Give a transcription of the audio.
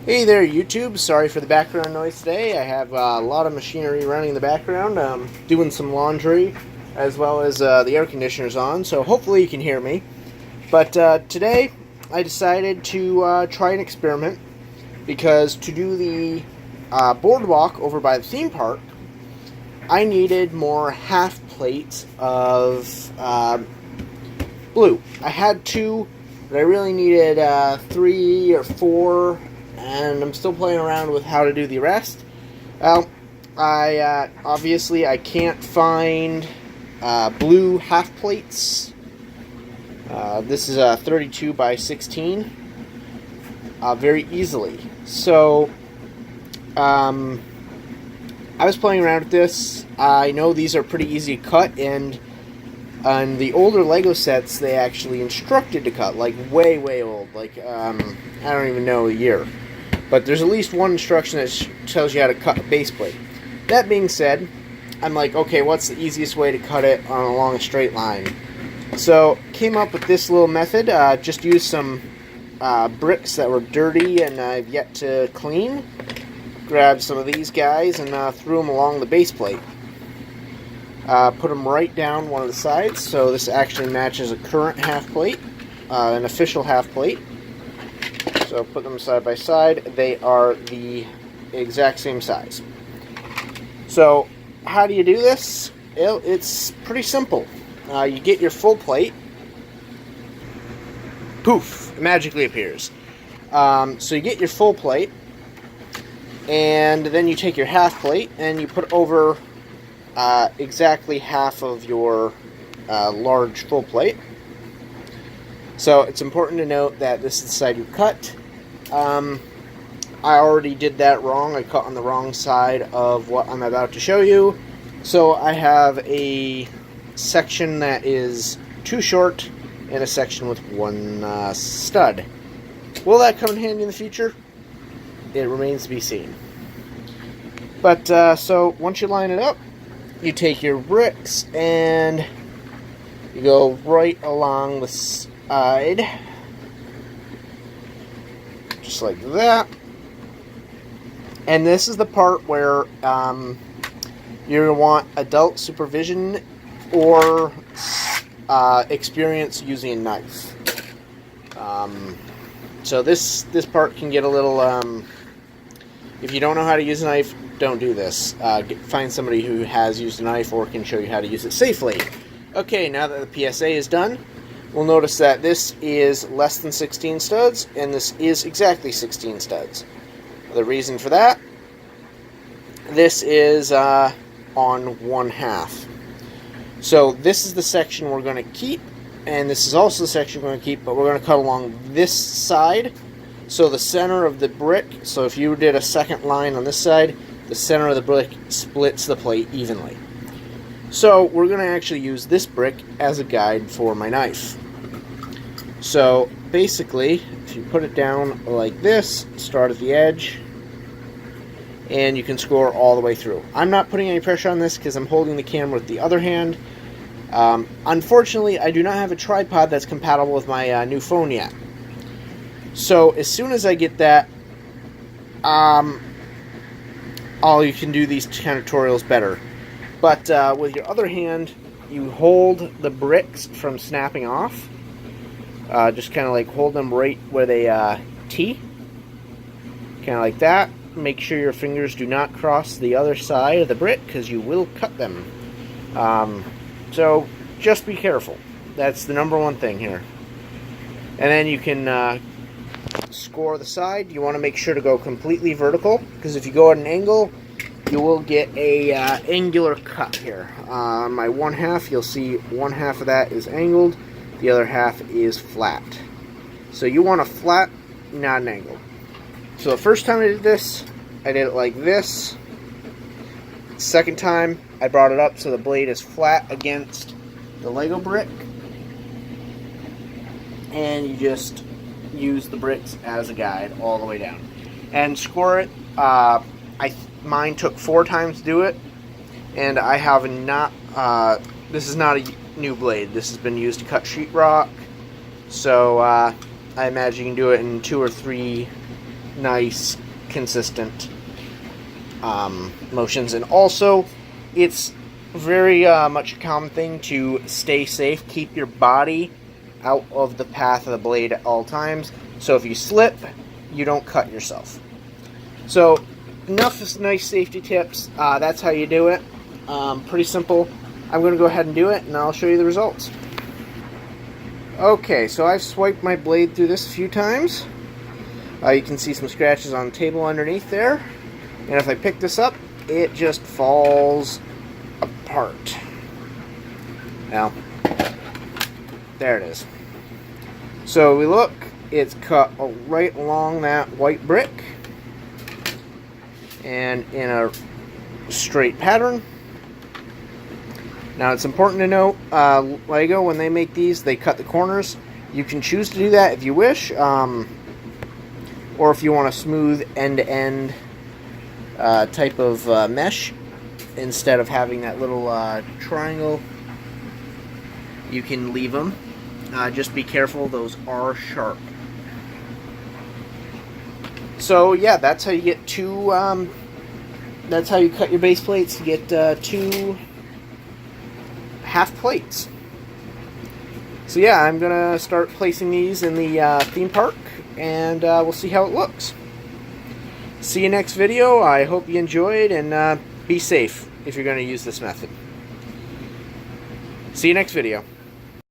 Hey there, YouTube. Sorry for the background noise today. I have a lot of machinery running in the background. Doing some laundry as well as the air conditioner's on, so hopefully you can hear me. But today I decided to try an experiment because to do the boardwalk over by the theme park, I needed more half plates of blue. I had two, but I really needed 3 or 4. And I'm still playing around with how to do the rest. Well, obviously I can't find blue half plates. This is a 32 by 16 very easily. So I was playing around with this. I know these are pretty easy to cut, and on the older Lego sets they actually instructed to cut, like way old, like I don't even know a year. But there's at least one instruction that tells you how to cut a base plate. That being said, I'm like, okay, what's the easiest way to cut it along a straight line? So, came up with this little method. Just used some bricks that were dirty and I've yet to clean. Grabbed some of these guys and threw them along the base plate. Put them right down one of the sides, so this actually matches a current half plate, an official half plate. So put them side by side. They are the exact same size. So how do you do this? It's pretty simple. You get your full plate. Poof! It magically appears. So you get your full plate, and then you take your half plate and you put over exactly half of your large full plate. So it's important to note that this is the side you cut. I already did that wrong. I cut on the wrong side of what I'm about to show you. So I have a section that is too short and a section with one stud. Will that come in handy in the future? It remains to be seen. But so once you line it up, you take your bricks and you go right along the side, just like that. And this is the part where you're going to want adult supervision or experience using a knife. So this part can get a little, if you don't know how to use a knife, don't do this. Find somebody who has used a knife or can show you how to use it safely. Okay, now that the PSA is done, we'll notice that this is less than 16 studs, and this is exactly 16 studs. The reason for that, this is on 1/2. So this is the section we're going to keep, and this is also the section we're going to keep, but we're going to cut along this side. So the center of the brick, so if you did a second line on this side, the center of the brick splits the plate evenly. So we're going to actually use this brick as a guide for my knife. So basically, if you put it down like this, start at the edge, and you can score all the way through. I'm not putting any pressure on this because I'm holding the camera with the other hand. Unfortunately, I do not have a tripod that's compatible with my new phone yet. So as soon as I get that, you can do these kind of tutorials better. But with your other hand, you hold the bricks from snapping off. Just kind of like hold them right where they tee. Kind of like that. Make sure your fingers do not cross the other side of the brick because you will cut them. So just be careful. That's the number one thing here. And then you can score the side. You want to make sure to go completely vertical because if you go at an angle, you will get a angular cut here. On my 1/2, you'll see 1/2 of that is angled, the other half is flat. So you want a flat, not an angle. So the first time I did this, I did it like this. Second time, I brought it up so the blade is flat against the Lego brick. And you just use the bricks as a guide all the way down. And score it. Mine took 4 times to do it, and I have not. This is not a new blade. This has been used to cut sheetrock, so I imagine you can do it in 2 or 3 nice, consistent motions. And also, it's very much a common thing to stay safe. Keep your body out of the path of the blade at all times. So if you slip, you don't cut yourself. So enough nice safety tips. That's how you do it. Pretty simple. I'm going to go ahead and do it, and I'll show you the results. Okay, so I've swiped my blade through this a few times. You can see some scratches on the table underneath there. And if I pick this up, it just falls apart. Now, there it is. So we look, it's cut right along that white brick and in a straight pattern. Now it's important to note, Lego, when they make these, they cut the corners. You can choose to do that if you wish, or if you want a smooth end-to-end type of mesh, instead of having that little triangle, you can leave them. Just be careful, those are sharp. So yeah, that's how you get two, that's how you cut your base plates to get two half plates. So yeah, I'm gonna start placing these in the theme park, and we'll see how it looks. See you next video. I hope you enjoyed, and be safe if you're going to use this method. See you next video.